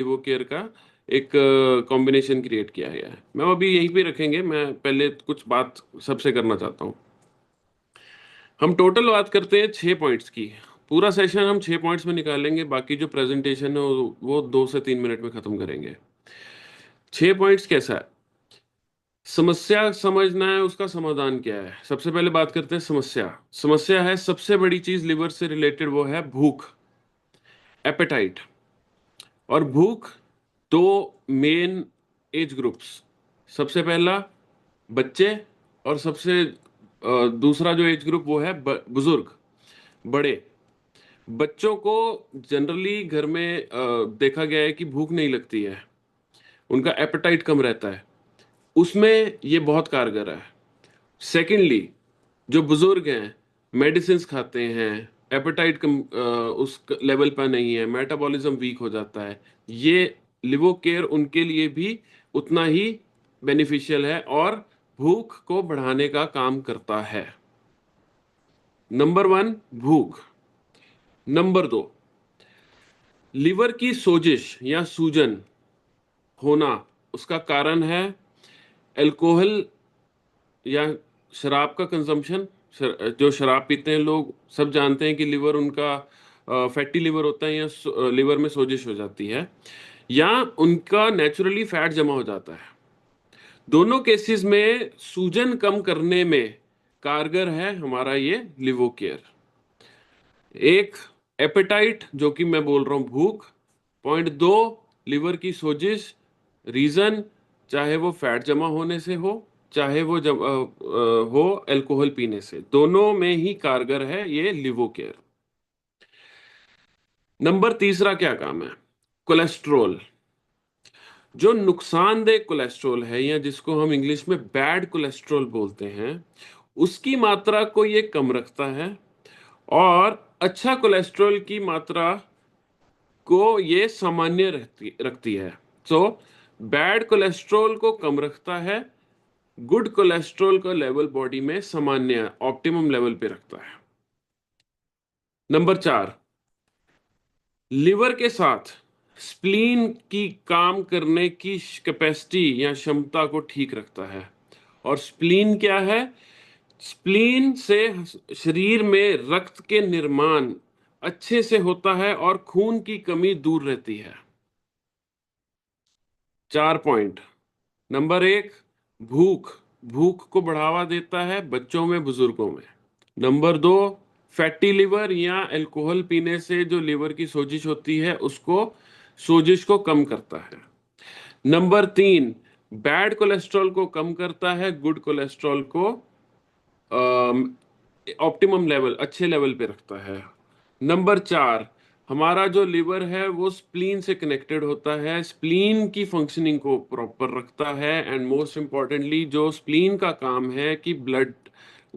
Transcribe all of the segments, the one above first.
लिवो care का एक combination create किया गया है। मैं अभी यहीं पे रखेंगे, मैं पहले कुछ बात सबसे करना चाहता हूँ। हम टोटल बात करते हैं 6 पॉइंट्स की। पूरा सेशन हम 6 पॉइंट्स में निकालेंगे, बाकी जो प्रेजेंटेशन है वो 2 से 3 मिनट में खत्म करेंगे। 6 पॉइंट्स कैसा है? समस्या समझना है, उसका समाधान क्या है। सबसे पहले बात करते हैं समस्या। समस्या है सबसे बड़ी चीज लिवर से रिलेटेड, वो है भूख, एपेटाइट। और भूख, दो मेन एज ग्रुप्स। सबसे पहला बच्चे, और सबसे दूसरा जो एज ग्रुप वो है बुजुर्ग, बड़े। बच्चों को जनरली घर में देखा गया है कि भूख नहीं लगती है, उनका एपेटाइट कम रहता है, उसमें ये बहुत कारगर है। सेकेंडली, जो बुजुर्ग हैं, मेडिसिन खाते हैं, एपेटाइट कम उस लेवल पर नहीं है, मेटाबॉलिज्म वीक हो जाता है, ये लिवो केयर उनके लिए भी उतना ही बेनिफिशियल है और भूख को बढ़ाने का काम करता है। नंबर वन, भूख। नंबर दो, लिवर की सोजिश या सूजन होना, उसका कारण है अल्कोहल या शराब का कंजम्पशन। जो शराब पीते हैं लोग सब जानते हैं कि लिवर उनका फैटी लिवर होता है, या लिवर में सोजिश हो जाती है, या उनका नेचुरली फैट जमा हो जाता है। दोनों केसेस में सूजन कम करने में कारगर है हमारा ये लिवो केयर। एक, एपेटाइट जो कि मैं बोल रहा हूं भूख। पॉइंट दो, लिवर की सोजिश। रीजन, चाहे वो फैट जमा होने से हो, चाहे वो हो अल्कोहल पीने से, दोनों में ही कारगर है ये लिवो केयर। नंबर तीसरा क्या काम है? कोलेस्ट्रोल। जो नुकसानदेह कोलेस्ट्रॉल है, या जिसको हम इंग्लिश में बैड कोलेस्ट्रॉल बोलते हैं, उसकी मात्रा को ये कम रखता है, और अच्छा कोलेस्ट्रॉल की मात्रा को ये सामान्य रखती है। सो बैड कोलेस्ट्रॉल को कम रखता है, गुड कोलेस्ट्रॉल का लेवल बॉडी में सामान्य ऑप्टिमम लेवल पे रखता है। नंबर चार, लिवर के साथ स्प्लीन की काम करने की कैपेसिटी या क्षमता को ठीक रखता है। और स्प्लीन क्या है? स्प्लीन से शरीर में रक्त के निर्माण अच्छे से होता है और खून की कमी दूर रहती है। 4 पॉइंट। नंबर एक, भूख। भूख को बढ़ावा देता है बच्चों में, बुजुर्गों में। नंबर दो, फैटी लिवर या अल्कोहल पीने से जो लिवर की सोजिश होती है, उसको सोजिश को कम करता है। नंबर तीन, बैड कोलेस्ट्रॉल को कम करता है, गुड कोलेस्ट्रॉल को ऑप्टिमम लेवल, अच्छे लेवल पे रखता है। नंबर चार, हमारा जो लिवर है वो स्प्लीन से कनेक्टेड होता है, स्प्लीन की फंक्शनिंग को प्रॉपर रखता है। एंड मोस्ट इंपॉर्टेंटली, जो स्प्लीन का काम है कि ब्लड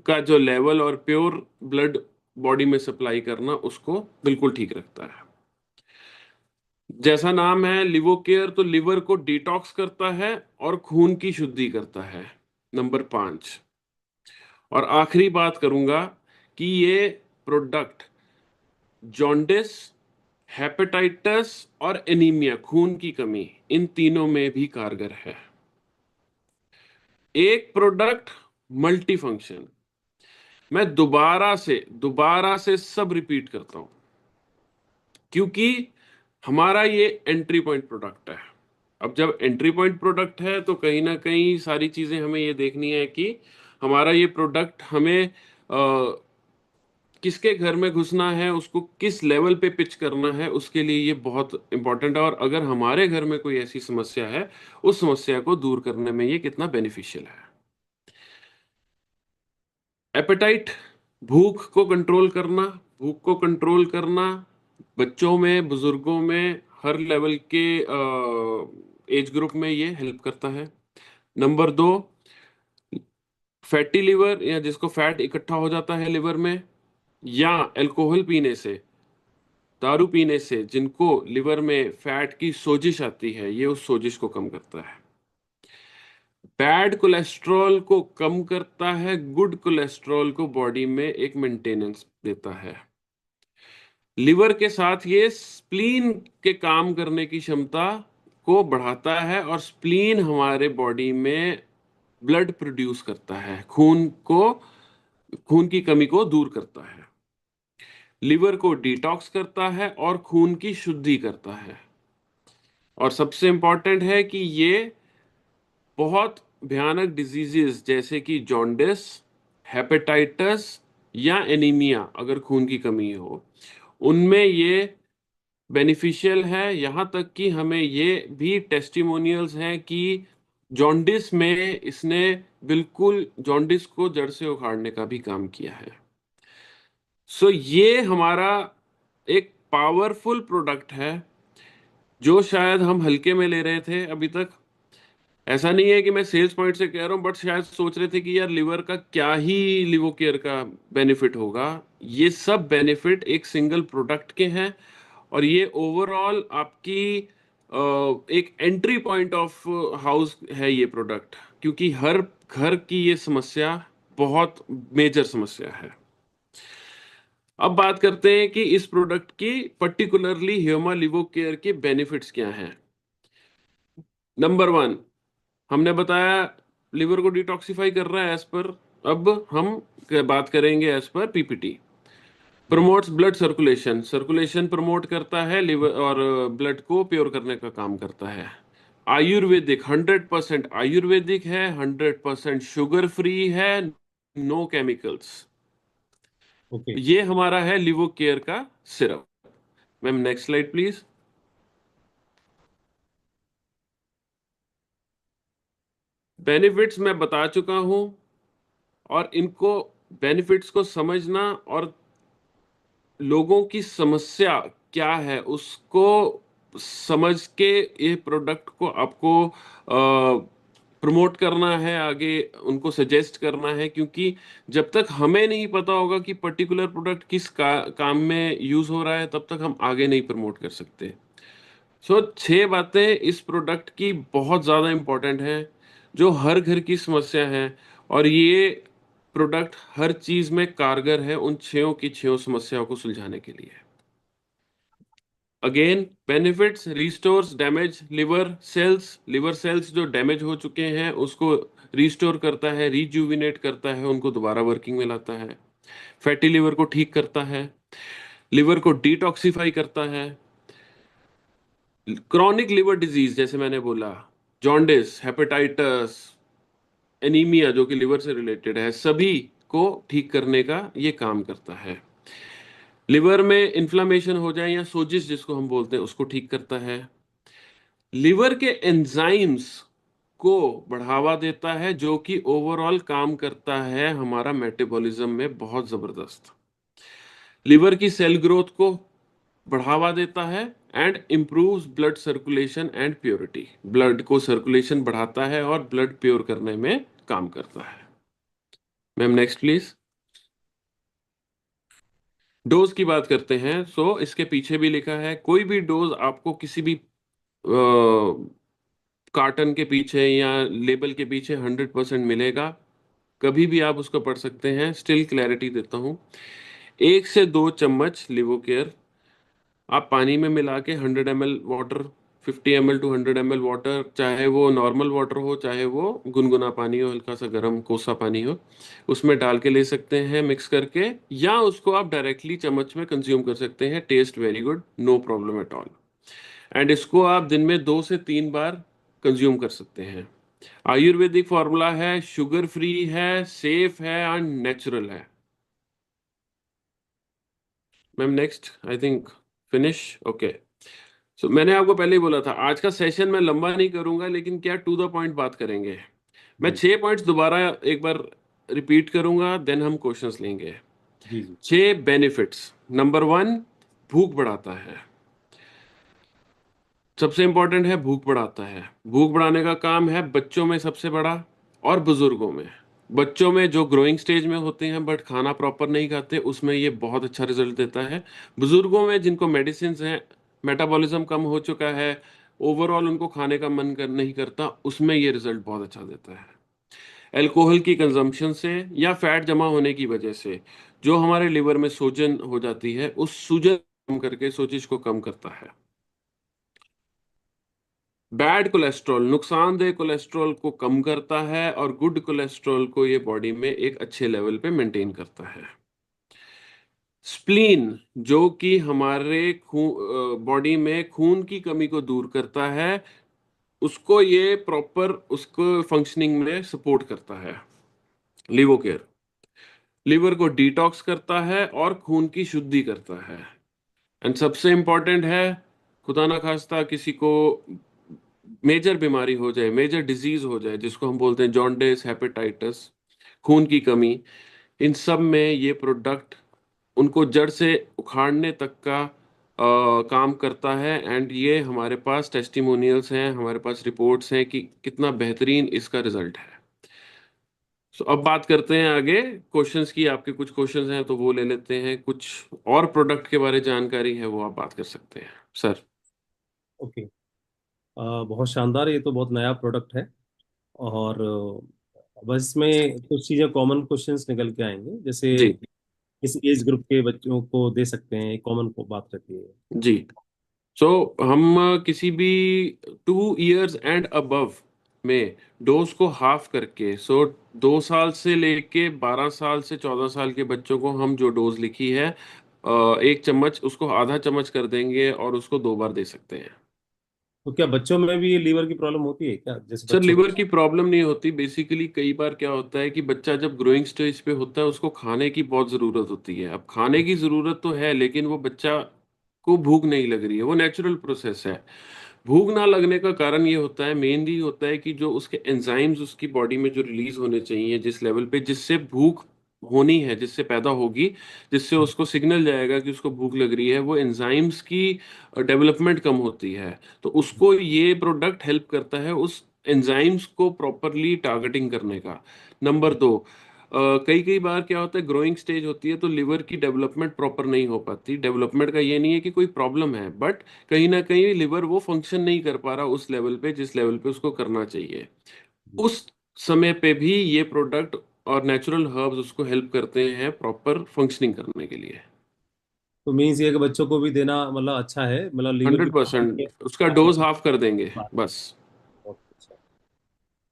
का जो लेवल और प्योर ब्लड बॉडी में सप्लाई करना, उसको बिल्कुल ठीक रखता है। जैसा नाम है लिवो केयर, तो लिवर को डिटॉक्स करता है और खून की शुद्धि करता है। नंबर पांच। और आखिरी बात करूंगा कि ये प्रोडक्ट जॉन्डिस, हेपेटाइटिस और एनीमिया, खून की कमी, इन तीनों में भी कारगर है। एक प्रोडक्ट, मल्टी फंक्शन। मैं दोबारा से सब रिपीट करता हूं, क्योंकि हमारा ये एंट्री पॉइंट प्रोडक्ट है। अब जब एंट्री पॉइंट प्रोडक्ट है, तो कहीं ना कहीं सारी चीजें हमें ये देखनी है कि हमारा ये प्रोडक्ट हमें किसके घर में घुसना है, उसको किस लेवल पे पिच करना है, उसके लिए ये बहुत इंपॉर्टेंट है। और अगर हमारे घर में कोई ऐसी समस्या है, उस समस्या को दूर करने में ये कितना बेनिफिशियल है। एपेटाइट, भूख को कंट्रोल करना। भूख को कंट्रोल करना बच्चों में, बुजुर्गों में, हर लेवल के एज ग्रुप में ये हेल्प करता है। नंबर दो, फैटी लिवर, या जिसको फैट इकट्ठा हो जाता है लिवर में, या अल्कोहल पीने से, दारू पीने से जिनको लिवर में फैट की सोजिश आती है, ये उस सोजिश को कम करता है। बैड कोलेस्ट्रॉल को कम करता है, गुड कोलेस्ट्रॉल को बॉडी में एक मेंटेनेंस देता है। लिवर के साथ ये स्प्लीन के काम करने की क्षमता को बढ़ाता है, और स्प्लीन हमारे बॉडी में ब्लड प्रोड्यूस करता है, खून की कमी को दूर करता है। लिवर को डिटॉक्स करता है और खून की शुद्धि करता है। और सबसे इंपॉर्टेंट है कि ये बहुत भयानक डिजीजेस जैसे कि जॉन्डिस, हेपेटाइटिस या एनीमिया, अगर खून की कमी हो, उनमें ये बेनिफिशियल है। यहाँ तक कि हमें ये भी टेस्टिमोनियल्स हैं कि जॉन्डिस में इसने बिल्कुल जॉन्डिस को जड़ से उखाड़ने का भी काम किया है। सो ये हमारा एक पावरफुल प्रोडक्ट है जो शायद हम हल्के में ले रहे थे अभी तक। ऐसा नहीं है कि मैं सेल्स पॉइंट से कह रहा हूँ, बट शायद सोच रहे थे कि यार लिवर का क्या ही लिवो केयर का बेनिफिट होगा। ये सब बेनिफिट एक सिंगल प्रोडक्ट के हैं, और ये ओवरऑल आपकी एक एंट्री पॉइंट ऑफ हाउस है ये प्रोडक्ट, क्योंकि हर घर की ये समस्या बहुत मेजर समस्या है। अब बात करते हैं कि इस प्रोडक्ट की पर्टिकुलरली ह्यूमा लिवो केयर के बेनिफिट्स क्या हैं। नंबर वन, हमने बताया लिवर को डिटॉक्सिफाई कर रहा है एज पर। अब हम बात करेंगे एज पर पीपीटी। जी। Promotes blood circulation, circulation promote करता है लिवर, और ब्लड को प्योर करने का काम करता है। आयुर्वेदिक, 100% आयुर्वेदिक है, 100% शुगर फ्री है, नो केमिकल्स। ओके। ये हमारा है लिवो केयर का syrup. Ma'am next slide please. Benefits मैं बता चुका हूं, और इनको बेनिफिट्स को समझना और लोगों की समस्या क्या है उसको समझ के ये प्रोडक्ट को आपको प्रमोट करना है, आगे उनको सजेस्ट करना है। क्योंकि जब तक हमें नहीं पता होगा कि पर्टिकुलर प्रोडक्ट किस काम में यूज हो रहा है, तब तक हम आगे नहीं प्रमोट कर सकते। सो 6 बातें इस प्रोडक्ट की बहुत ज़्यादा इंपॉर्टेंट हैं, जो हर घर की समस्या है, और ये प्रोडक्ट हर चीज़ में कारगर है उन 6 की 6 समस्याओं को सुलझाने के लिए। Again, benefits: restores damage liver cells जो डैमेज हो चुके हैं उसको रिस्टोर करता है, रिजुविनेट करता है, उनको दोबारा वर्किंग में लाता है। फैटी लिवर को ठीक करता है, लिवर को डिटॉक्सिफाई करता है। क्रॉनिक लिवर डिजीज जैसे मैंने बोला, जॉन्डिस, हेपेटाइटिस, एनीमिया जो कि लिवर से रिलेटेड है, सभी को ठीक करने का ये काम करता है। लिवर में इन्फ्लामेशन हो जाए या सोजिस जिसको हम बोलते हैं, उसको ठीक करता है। लिवर के एंजाइम्स को बढ़ावा देता है, जो कि ओवरऑल काम करता है हमारा मेटाबॉलिज्म में बहुत जबरदस्त। लिवर की सेल ग्रोथ को बढ़ावा देता है, and improves blood circulation and purity, blood को सर्कुलेशन बढ़ाता है और ब्लड प्योर करने में काम करता है। Ma'am next please. डोज की बात करते हैं। सो इसके पीछे भी लिखा है, कोई भी डोज आपको किसी भी कार्टन के पीछे या लेबल के पीछे 100% मिलेगा, कभी भी आप उसको पढ़ सकते हैं। स्टिल क्लैरिटी देता हूँ, 1 से 2 चम्मच लिवोकेयर आप पानी में मिला के 100 ml water, 50 ml to 100 ml water, चाहे वो नॉर्मल वाटर हो चाहे वो गुनगुना पानी हो, हल्का सा गर्म कोसा पानी हो, उसमें डाल के ले सकते हैं मिक्स करके, या उसको आप डायरेक्टली चम्मच में कंज्यूम कर सकते हैं। Taste very good, no problem at all. And इसको आप दिन में 2 से 3 बार कंज्यूम कर सकते हैं। आयुर्वेदिक फॉर्मूला है, शुगर फ्री है, सेफ है एंड नेचुरल है। Ma'am next, I think finish. Okay. So मैंने आपको पहले ही बोला था आज का सेशन मैं लंबा नहीं करूंगा, लेकिन क्या टू द पॉइंट बात करेंगे। मैं जी 6 पॉइंट्स दोबारा एक बार रिपीट करूंगा, देन हम क्वेश्चंस लेंगे। जी। जी 6 बेनिफिट्स। नंबर वन, भूख बढ़ाता है। सबसे इंपॉर्टेंट है, भूख बढ़ाता है। भूख बढ़ाने का काम है बच्चों में सबसे बड़ा, और बुजुर्गों में। बच्चों में जो ग्रोइंग स्टेज में होते हैं बट खाना प्रॉपर नहीं खाते, उसमें ये बहुत अच्छा रिजल्ट देता है। बुजुर्गों में जिनको मेडिसिन हैं, मेटाबॉलिज्म कम हो चुका है, ओवरऑल उनको खाने का मन नहीं करता, उसमें ये रिजल्ट बहुत अच्छा देता है। अल्कोहल की कंजम्पशन से या फैट जमा होने की वजह से जो हमारे लिवर में सूजन हो जाती है, उस सूजन करके सोजिश को कम करता है। बैड कोलेस्ट्रॉल नुकसानदेह कोलेस्ट्रॉल को कम करता है, और गुड कोलेस्ट्रॉल को ये बॉडी में एक अच्छे लेवल पे मेंटेन करता है। स्प्लीन जो कि हमारे खून बॉडी में खून की कमी को दूर करता है, उसको ये प्रॉपर उसको फंक्शनिंग में सपोर्ट करता है। लिवो केयर लिवर को डिटॉक्स करता है और खून की शुद्धि करता है। एंड सबसे इंपॉर्टेंट है, खुदा ना खास्ता किसी को मेजर बीमारी हो जाए, मेजर डिजीज हो जाए, जिसको हम बोलते हैं जॉन्डिस, हेपेटाइटिस, खून की कमी, इन सब में ये प्रोडक्ट उनको जड़ से उखाड़ने तक का काम करता है। एंड ये हमारे पास टेस्टिमोनियल्स हैं, हमारे पास रिपोर्ट्स हैं कि कितना बेहतरीन इसका रिजल्ट है। सो अब बात करते हैं आगे क्वेश्चंस की। आपके कुछ क्वेश्चंस हैं तो वो ले लेते हैं, कुछ और प्रोडक्ट के बारे जानकारी है वो आप बात कर सकते हैं सर। ओके। बहुत शानदार, ये तो बहुत नया प्रोडक्ट है। और बस इसमें कुछ चीज़ें कॉमन क्वेश्चंस निकल के आएंगे, जैसे जी। इस एज ग्रुप के बच्चों को दे सकते हैं, कॉमन को बात रहती है। जी। सो हम किसी भी 2 इयर्स एंड अबव में डोज को हाफ करके, 2 साल से लेके 12 साल से 14 साल के बच्चों को हम जो डोज लिखी है, 1 चम्मच उसको आधा चम्मच कर देंगे और उसको 2 बार दे सकते हैं। तो क्या बच्चों में भी लीवर की प्रॉब्लम होती है क्या, जैसे सर बच्चों लिवर को? की प्रॉब्लम नहीं होती। बेसिकली कई बार क्या होता है कि बच्चा जब ग्रोइंग स्टेज पे होता है उसको खाने की बहुत ज़रूरत होती है। अब खाने की ज़रूरत तो है, लेकिन वो बच्चा को भूख नहीं लग रही है, वो नेचुरल प्रोसेस है। भूख ना लगने का कारण ये होता है, मेनली होता है कि जो उसके एंजाइम्स उसकी बॉडी में जो रिलीज होने चाहिए जिस लेवल पे, जिससे भूख होनी है, जिससे पैदा होगी, जिससे उसको सिग्नल जाएगा कि उसको भूख लग रही है, वो एंजाइम्स की डेवलपमेंट कम होती है। तो उसको ये प्रोडक्ट हेल्प करता है उस एंजाइम्स को प्रॉपरली टारगेटिंग करने का। नंबर दो, कई कई बार क्या होता है, ग्रोइंग स्टेज होती है तो लिवर की डेवलपमेंट प्रॉपर नहीं हो पाती। डेवलपमेंट का ये नहीं है कि कोई प्रॉब्लम है, बट कहीं ना कहीं लिवर वो फंक्शन नहीं कर पा रहा उस लेवल पे जिस लेवल पे उसको करना चाहिए। उस समय पे भी ये प्रोडक्ट और नेचुरल हर्ब्स उसको हेल्प करते हैं प्रॉपर फंक्शनिंग करने के लिए। तो मीन्स ये कि बच्चों को भी देना मतलब अच्छा है, मतलब लीवर की 100% उसका डोज हाफ कर देंगे बस। प्रॉब्लम।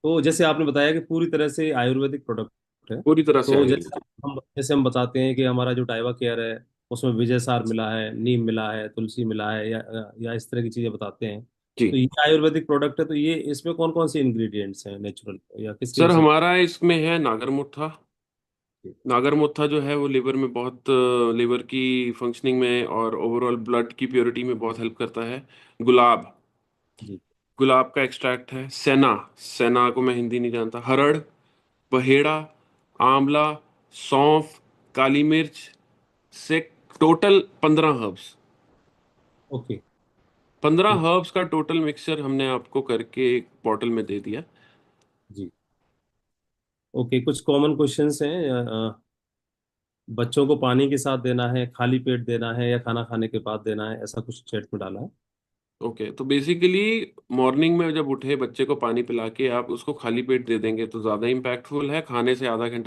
तो जैसे आपने बताया कि पूरी तरह से आयुर्वेदिक प्रोडक्ट है। पूरी तरह से तो आयुर्वेदिक। जैसे हम बताते हैं कि हमारा जो डाइवा केयर है उसमें विजय सार मिला है, नीम मिला है, तुलसी मिला है, या इस तरह की चीजें बताते हैं। जी। तो ये आयुर्वेदिक प्रोडक्ट है, तो ये इसमें कौन कौन से इंग्रेडिएंट्स हैं नेचुरल, या किसकी सर वजह से? हमारा इसमें है नागरमुट्ठा। नागरमुट्ठा जो है वो लिवर में बहुत, लिवर की फंक्शनिंग में और ओवरऑल ब्लड की प्योरिटी में बहुत हेल्प करता है। गुलाब, जी। गुलाब का एक्सट्रैक्ट है। सेना, सेना को मैं हिंदी नहीं जानता। हरड़, बहेड़ा, आंवला, सौंफ, काली मिर्च से टोटल 15 हर्ब्स। ओके। 15 हर्ब्स का टोटल मिक्सचर हमने आपको करके एक बॉटल में दे दिया। जी। ओके, कुछ कॉमन क्वेश्चंस हैं। बच्चों को पानी के साथ देना है, खाली पेट देना है, या खाना खाने के बाद देना है, ऐसा कुछ चैट में डाला है। ओके, तो बेसिकली मॉर्निंग में जब उठे बच्चे को पानी पिला के आप उसको खाली पेट दे देंगे तो ज़्यादा इम्पैक्टफुल है। खाने से आधा घंटा